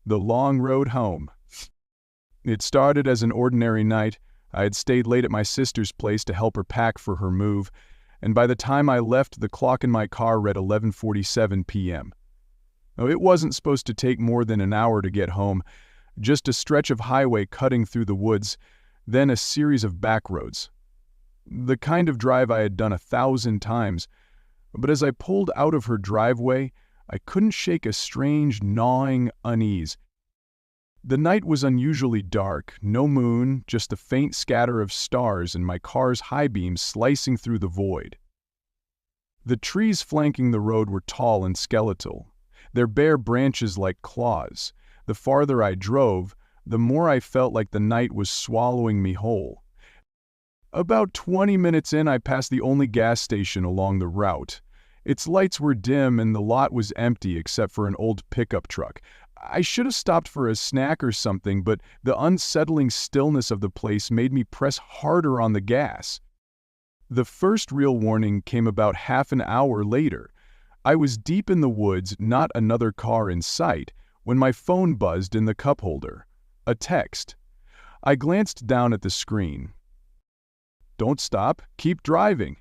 The long road home. It started as an ordinary night. I had stayed late at my sister's place to help her pack for her move, and by the time I left, the clock in my car read 11:47 p.m. Now, it wasn't supposed to take more than an hour to get home, just a stretch of highway cutting through the woods, then a series of back roads. The kind of drive I had done 1,000 times, but as I pulled out of her driveway, I couldn't shake a strange, gnawing unease. The night was unusually dark, no moon, just a faint scatter of stars and my car's high beams slicing through the void. The trees flanking the road were tall and skeletal, their bare branches like claws. The farther I drove, the more I felt like the night was swallowing me whole. About 20 minutes in, I passed the only gas station along the route. Its lights were dim and the lot was empty except for an old pickup truck. I should have stopped for a snack or something, but the unsettling stillness of the place made me press harder on the gas. The first real warning came about half an hour later. I was deep in the woods, not another car in sight, when my phone buzzed in the cup holder. A text. I glanced down at the screen. "Don't stop, keep driving."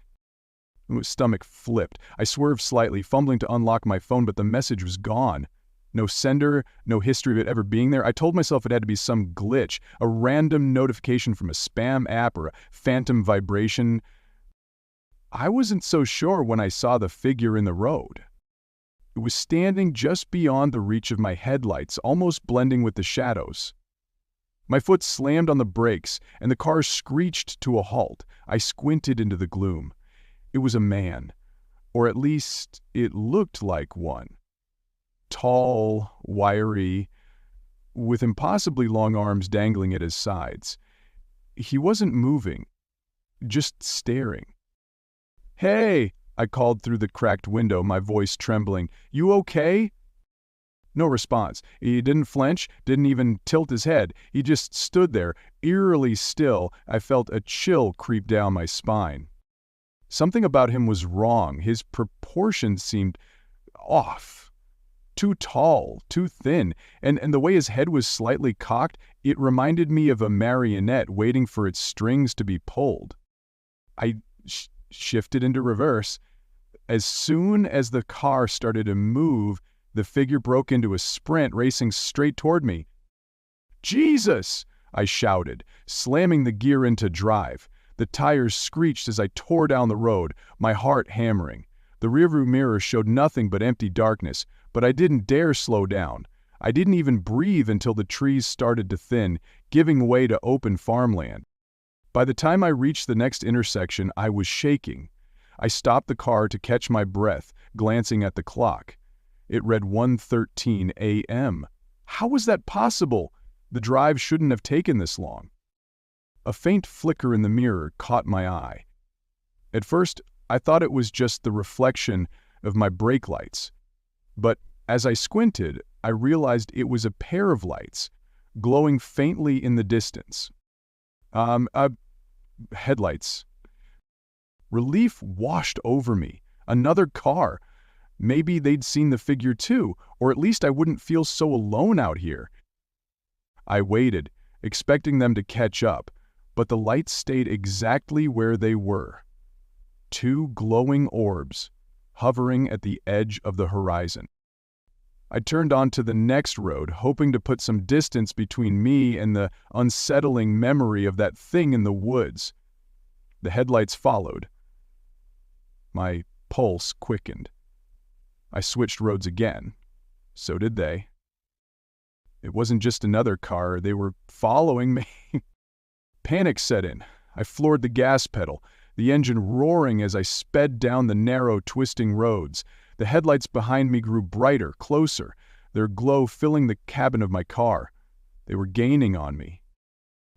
My stomach flipped. I swerved slightly, fumbling to unlock my phone, but the message was gone. No sender, no history of it ever being there. I told myself it had to be some glitch, a random notification from a spam app or a phantom vibration. I wasn't so sure when I saw the figure in the road. It was standing just beyond the reach of my headlights, almost blending with the shadows. My foot slammed on the brakes, and the car screeched to a halt. I squinted into the gloom. It was a man, or at least it looked like one. Tall, wiry, with impossibly long arms dangling at his sides. He wasn't moving, just staring. "Hey!" I called through the cracked window, my voice trembling. "You okay?" No response. He didn't flinch, didn't even tilt his head. He just stood there, eerily still. I felt a chill creep down my spine. Something about him was wrong. His proportions seemed off. Too tall, too thin, and the way his head was slightly cocked, it reminded me of a marionette waiting for its strings to be pulled. I shifted into reverse. As soon as the car started to move, the figure broke into a sprint, racing straight toward me. "Jesus!" I shouted, slamming the gear into drive. The tires screeched as I tore down the road, my heart hammering. The rearview mirror showed nothing but empty darkness, but I didn't dare slow down. I didn't even breathe until the trees started to thin, giving way to open farmland. By the time I reached the next intersection, I was shaking. I stopped the car to catch my breath, glancing at the clock. It read 1:13 a.m. How was that possible? The drive shouldn't have taken this long. A faint flicker in the mirror caught my eye. At first, I thought it was just the reflection of my brake lights. But as I squinted, I realized it was a pair of lights, glowing faintly in the distance. Headlights. Relief washed over me. Another car. Maybe they'd seen the figure too, or at least I wouldn't feel so alone out here. I waited, expecting them to catch up, but the lights stayed exactly where they were. Two glowing orbs, hovering at the edge of the horizon. I turned onto the next road, hoping to put some distance between me and the unsettling memory of that thing in the woods. The headlights followed. My pulse quickened. I switched roads again. So did they. It wasn't just another car, they were following me. Panic set in. I floored the gas pedal, the engine roaring as I sped down the narrow, twisting roads. The headlights behind me grew brighter, closer, their glow filling the cabin of my car. They were gaining on me.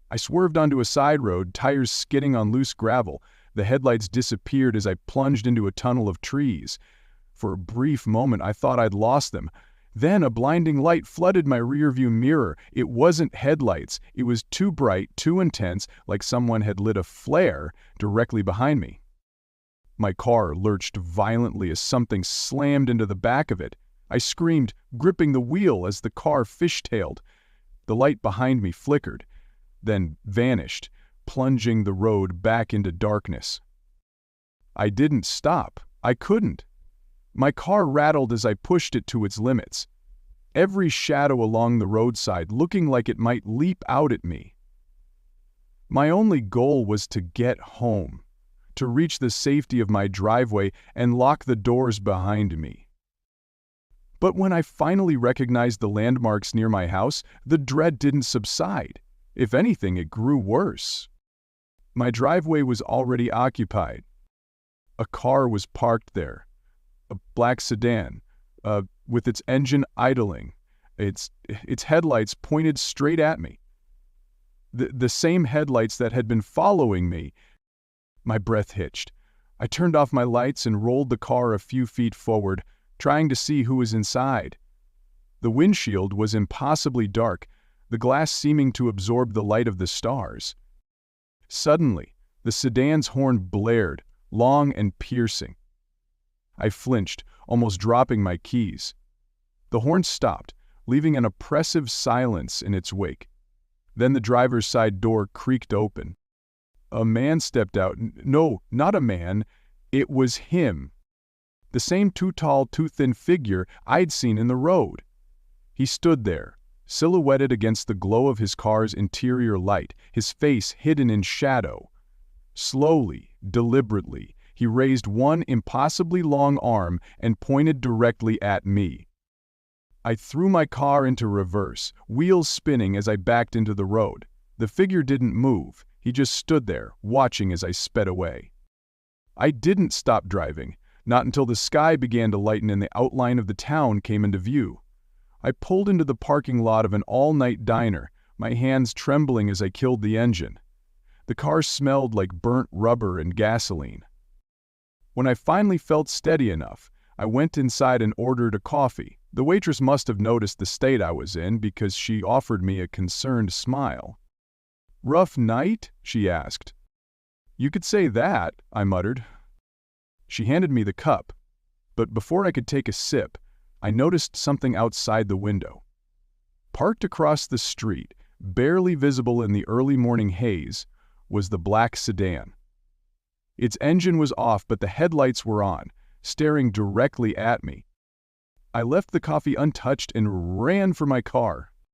I swerved onto a side road, tires skidding on loose gravel. The headlights disappeared as I plunged into a tunnel of trees. For a brief moment, I thought I'd lost them. Then a blinding light flooded my rearview mirror. It wasn't headlights. It was too bright, too intense, like someone had lit a flare directly behind me. My car lurched violently as something slammed into the back of it. I screamed, gripping the wheel as the car fishtailed. The light behind me flickered, then vanished, plunging the road back into darkness. I didn't stop. I couldn't. My car rattled as I pushed it to its limits, every shadow along the roadside looking like it might leap out at me. My only goal was to get home, to reach the safety of my driveway and lock the doors behind me. But when I finally recognized the landmarks near my house, the dread didn't subside. If anything, it grew worse. My driveway was already occupied. A car was parked there, a black sedan, with its engine idling, its headlights pointed straight at me. The same headlights that had been following me. My breath hitched. I turned off my lights and rolled the car a few feet forward, trying to see who was inside. The windshield was impossibly dark, the glass seeming to absorb the light of the stars. Suddenly, the sedan's horn blared, long and piercing. I flinched, almost dropping my keys. The horn stopped, leaving an oppressive silence in its wake. Then the driver's side door creaked open. A man stepped out. No, not a man. It was him. The same too tall, too thin figure I'd seen in the road. He stood there, silhouetted against the glow of his car's interior light, his face hidden in shadow. Slowly, deliberately, he raised one impossibly long arm and pointed directly at me. I threw my car into reverse, wheels spinning as I backed into the road. The figure didn't move. He just stood there, watching as I sped away. I didn't stop driving, not until the sky began to lighten and the outline of the town came into view. I pulled into the parking lot of an all-night diner, my hands trembling as I killed the engine. The car smelled like burnt rubber and gasoline. When I finally felt steady enough, I went inside and ordered a coffee. The waitress must have noticed the state I was in because she offered me a concerned smile. "Rough night?" she asked. "You could say that," I muttered. She handed me the cup, but before I could take a sip, I noticed something outside the window. Parked across the street, barely visible in the early morning haze, was the black sedan. Its engine was off, but the headlights were on, staring directly at me. I left the coffee untouched and ran for my car.